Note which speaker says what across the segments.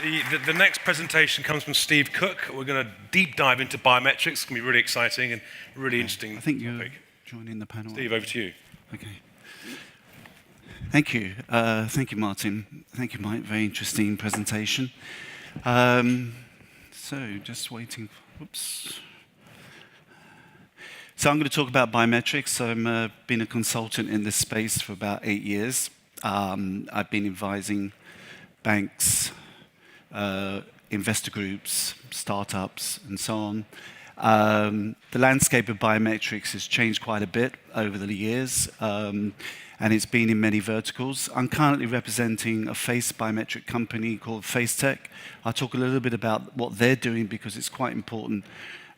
Speaker 1: The next presentation comes from Steve Cook. We're going to deep dive into biometrics. It's going to be really exciting and really interesting.
Speaker 2: I think you're joining the panel.
Speaker 1: Steve, over to you.
Speaker 2: Okay. Thank you. Thank you, Martin. Thank you, Mike. Very interesting presentation. So just waiting. Oops. So I'm going to talk about biometrics. I've been a consultant in this space for about 8 years. I've been advising banks, investor groups, startups, and so on. The landscape of biometrics has changed quite a bit over the years, and it's been in many verticals. I'm currently representing a face biometric company called FaceTech. I'll talk a little bit about what they're doing because it's quite important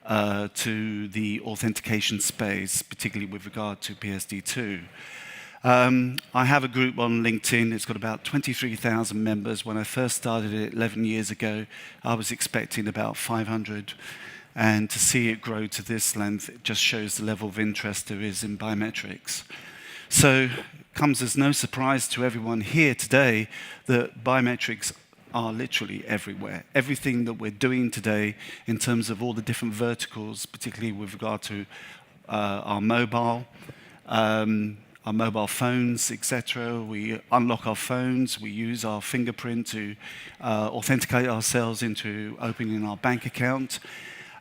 Speaker 2: to the authentication space, particularly with regard to PSD2. I have a group on LinkedIn. It's got about 23,000 members. When I first started it 11 years ago, I was expecting about 500. And to see it grow to this length, it just shows the level of interest there is in biometrics. So it comes as no surprise to everyone here today that biometrics are literally everywhere. Everything that we're doing today in terms of all the different verticals, particularly with regard to our mobile phones, etc. We unlock our phones, we use our fingerprint to authenticate ourselves into opening our bank account.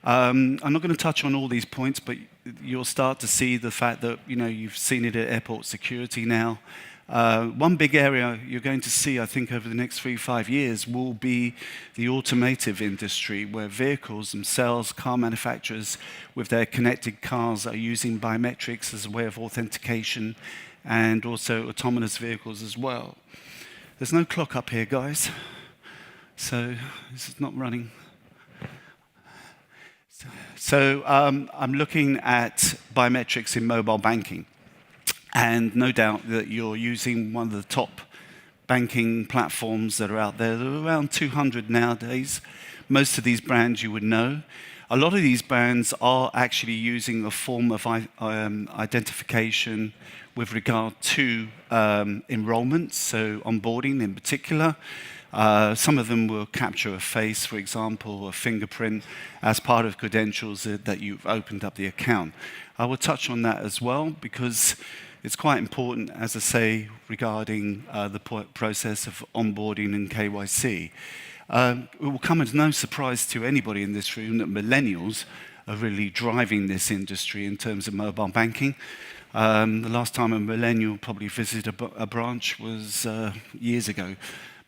Speaker 2: I'm not going to touch on all these points, but you'll start to see the fact that you've seen it at airport security now. One big area you're going to see, I think, over the next 3-5 years will be the automotive industry, where vehicles themselves, car manufacturers with their connected cars are using biometrics as a way of authentication, and also autonomous vehicles as well. There's no clock up here, guys, so this is not running. So I'm looking at biometrics in mobile banking. And no doubt that you're using one of the top banking platforms that are out there. There are around 200 nowadays. Most of these brands you would know. A lot of these brands are actually using a form of identification with regard to enrollment, so onboarding in particular. Some of them will capture a face, for example, a fingerprint, as part of credentials that you've opened up the account. I will touch on that as well because it's quite important, as I say, regarding the process of onboarding and KYC. It will come as no surprise to anybody in this room that millennials are really driving this industry in terms of mobile banking. The last time a millennial probably visited a branch was years ago.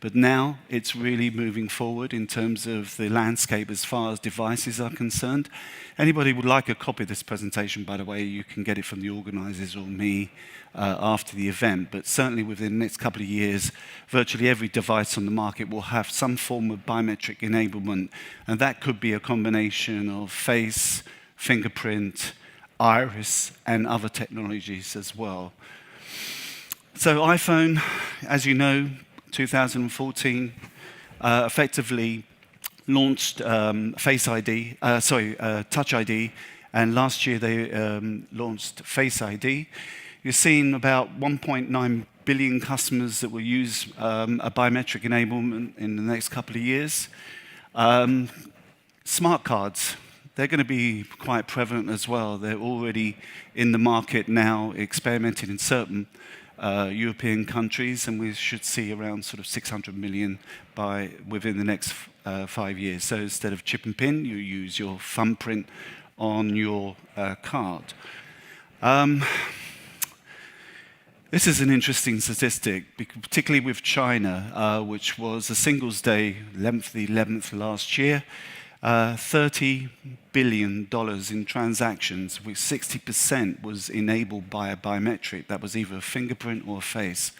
Speaker 2: But now it's really moving forward in terms of the landscape as far as devices are concerned. Anybody would like a copy of this presentation, by the way, you can get it from the organizers or me after the event. But certainly within the next couple of years, virtually every device on the market will have some form of biometric enablement. And that could be a combination of face, fingerprint, iris, and other technologies as well. So iPhone, as you know, 2014, effectively launched Touch ID, and last year they launched Face ID. You're seeing about 1.9 billion customers that will use a biometric enablement in the next couple of years. Smart cards, they're going to be quite prevalent as well. They're already in the market now, experimenting in certain European countries, and we should see around sort of 600 million within the next 5 years. So instead of chip and pin, you use your thumbprint on your card. This is an interesting statistic, particularly with China, which was a Singles Day, the 11th last year. $30 billion in transactions, which 60% was enabled by a biometric. That was either a fingerprint or a face.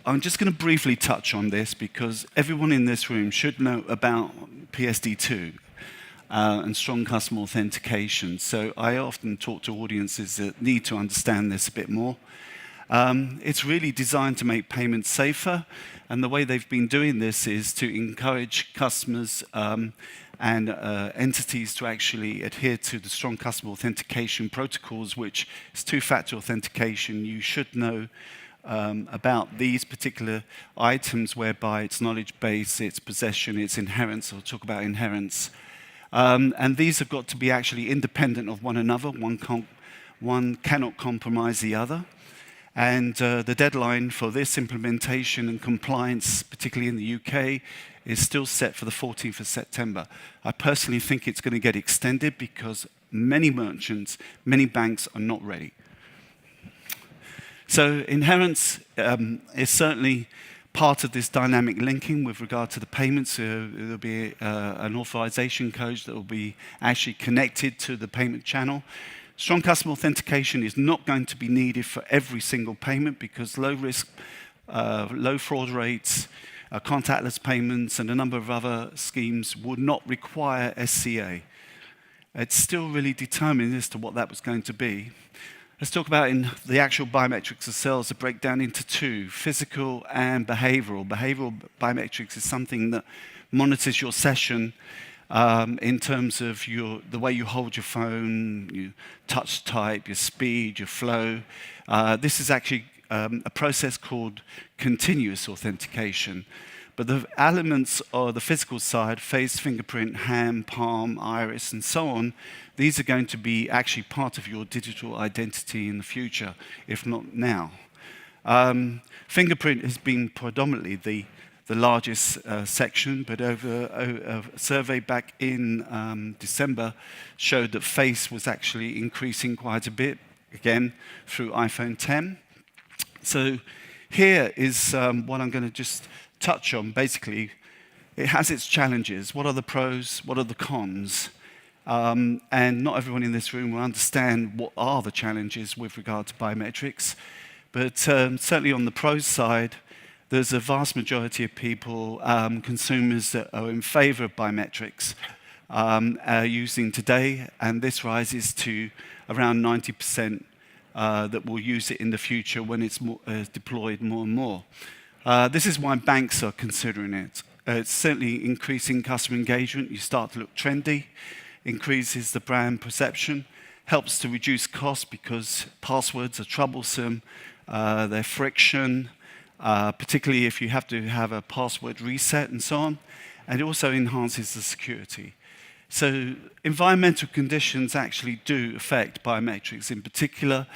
Speaker 2: I'm just going to briefly touch on this because everyone in this room should know about PSD2 and strong customer authentication. So I often talk to audiences that need to understand this a bit more. It's really designed to make payments safer, and the way they've been doing this is to encourage customers and entities to actually adhere to the strong customer authentication protocols, which is two-factor authentication. You should know about these particular items whereby it's knowledge base, it's possession, it's inherence. I'll talk about inherence. And these have got to be actually independent of one another. One cannot compromise the other. And the deadline for this implementation and compliance, particularly in the UK, is still set for the 14th of September. I personally think it's going to get extended because many merchants, many banks are not ready. So inherence is certainly part of this dynamic linking with regard to the payments. There'll be an authorization code that will be actually connected to the payment channel. Strong customer authentication is not going to be needed for every single payment because low risk, low fraud rates, contactless payments, and a number of other schemes would not require SCA. It's still really determined as to what that was going to be. Let's talk about in the actual biometrics themselves, the breakdown into two, physical and behavioral. Behavioral biometrics is something that monitors your session in terms of the way you hold your phone, your touch type, your speed, your flow. This is actually a process called continuous authentication. But the elements of the physical side, face, fingerprint, hand, palm, iris, and so on, these are going to be actually part of your digital identity in the future, if not now. Fingerprint has been predominantly the largest section, but over a survey back in December showed that face was actually increasing quite a bit, again, through iPhone 10. So here is what I'm going to just touch on. Basically, it has its challenges. What are the pros? What are the cons? And not everyone in this room will understand what are the challenges with regard to biometrics. But certainly on the pros side, there's a vast majority of people, consumers that are in favor of biometrics using today, and this rises to around 90% that will use it in the future when it's deployed more and more. This is why banks are considering it. It's certainly increasing customer engagement. You start to look trendy, increases the brand perception, helps to reduce costs because passwords are troublesome, they're friction, particularly if you have to have a password reset and so on, and it also enhances the security. So environmental conditions actually do affect biometrics. In particular,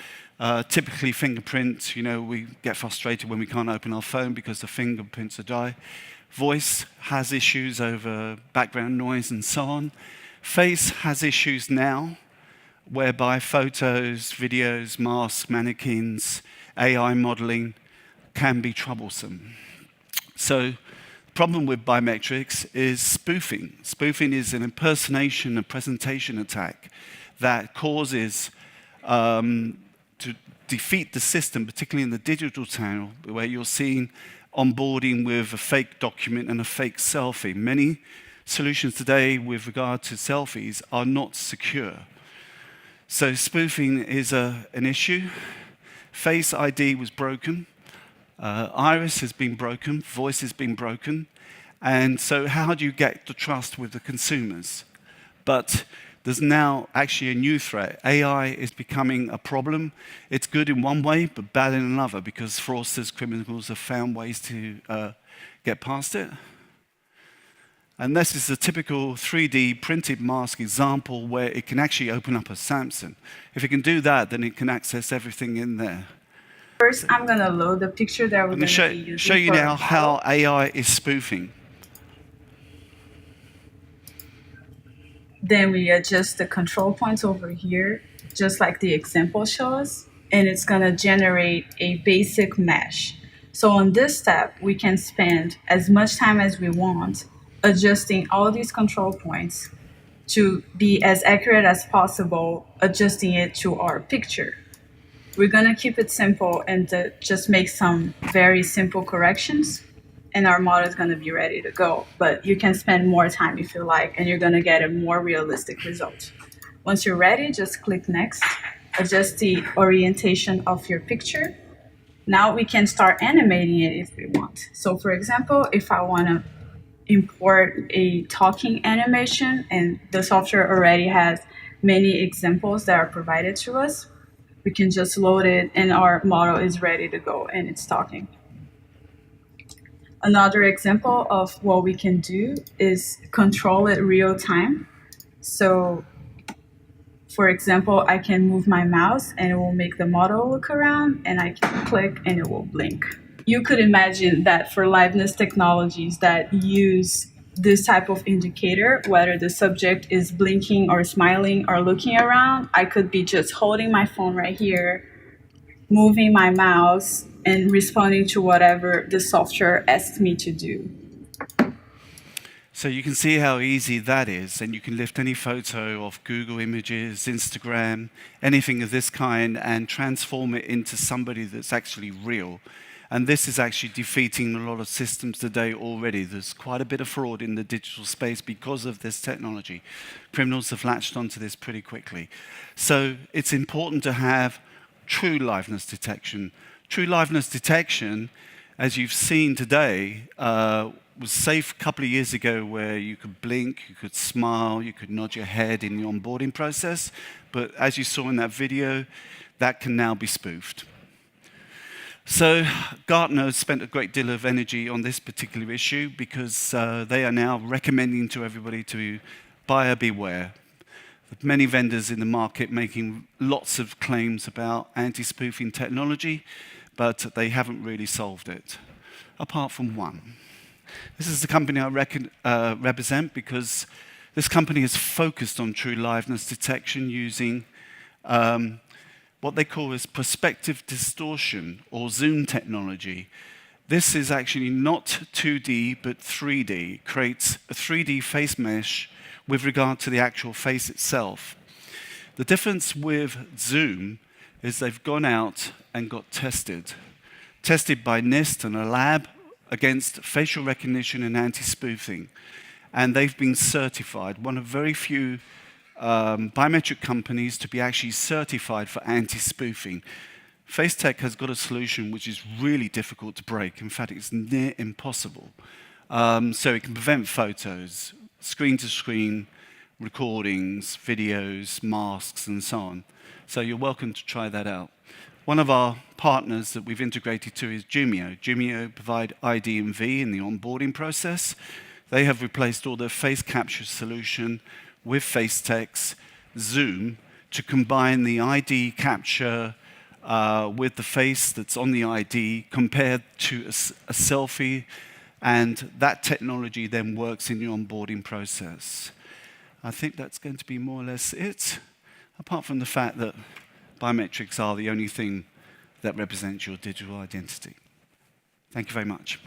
Speaker 2: typically fingerprints, we get frustrated when we can't open our phone because the fingerprints are dry. Voice has issues over background noise and so on. Face has issues now, whereby photos, videos, masks, mannequins, AI modeling can be troublesome. So the problem with biometrics is spoofing. Spoofing is an impersonation and presentation attack that causes to defeat the system, particularly in the digital channel, where you're seeing onboarding with a fake document and a fake selfie. Many solutions today with regard to selfies are not secure. So spoofing is an issue. Face ID was broken. Iris has been broken. Voice has been broken. And so how do you get the trust with the consumers? But there's now actually a new threat. AI is becoming a problem. It's good in one way, but bad in another, because fraudsters, criminals have found ways to get past it. And this is a typical 3D printed mask example where it can actually open up a Samsung. If it can do that, then it can access everything in there.
Speaker 3: First, I'm going to load the picture that we're going to be using.
Speaker 2: Show you now how AI is spoofing.
Speaker 3: Then we adjust the control points over here, just like the example shows, and it's going to generate a basic mesh. So on this step, we can spend as much time as we want adjusting all these control points to be as accurate as possible, adjusting it to our picture. We're going to keep it simple and just make some very simple corrections, and our model is going to be ready to go. But you can spend more time if you like, and you're going to get a more realistic result. Once you're ready, just click Next, adjust the orientation of your picture. Now we can start animating it if we want. So for example, if I want to import a talking animation, and the software already has many examples that are provided to us, we We can just load it and our model is ready to go and it's talking. Another example of what we can do is control it real time. So for example, I can move my mouse and it will make the model look around, and I can click and it will blink. You could imagine that for liveness technologies that use this type of indicator, whether the subject is blinking or smiling or looking around, I could be just holding my phone right here, moving my mouse, and responding to whatever the software asks me to do.
Speaker 2: So you can see how easy that is, and you can lift any photo of Google Images, Instagram, anything of this kind, and transform it into somebody that's actually real. And this is actually defeating a lot of systems today already. There's quite a bit of fraud in the digital space because of this technology. Criminals have latched onto this pretty quickly. So it's important to have true liveness detection. True liveness detection, as you've seen today, was safe a couple of years ago, where you could blink, you could smile, you could nod your head in the onboarding process. But as you saw in that video, that can now be spoofed. So Gartner has spent a great deal of energy on this particular issue, because they are now recommending to everybody to buyer beware. Many vendors in the market making lots of claims about anti-spoofing technology, but they haven't really solved it, apart from one. This is the company I represent, because this company is focused on true liveness detection using what they call as perspective distortion, or zoom technology. This is actually not 2D, but 3D. It creates a 3D face mesh with regard to the actual face itself. The difference with zoom is they've gone out and got tested by NIST and a lab against facial recognition and anti-spoofing. And they've been certified, one of very few biometric companies to be actually certified for anti-spoofing. FaceTech has got a solution which is really difficult to break. In fact, it's near impossible. So it can prevent photos, screen-to-screen recordings, videos, masks, and so on. So you're welcome to try that out. One of our partners that we've integrated to is Jumio. Jumio provide ID and V in the onboarding process. They have replaced all their face capture solution with FaceTech's Zoom to combine the ID capture with the face that's on the ID compared to a selfie, and that technology then works in the onboarding process. I think that's going to be more or less it, apart from the fact that biometrics are the only thing that represents your digital identity. Thank you very much.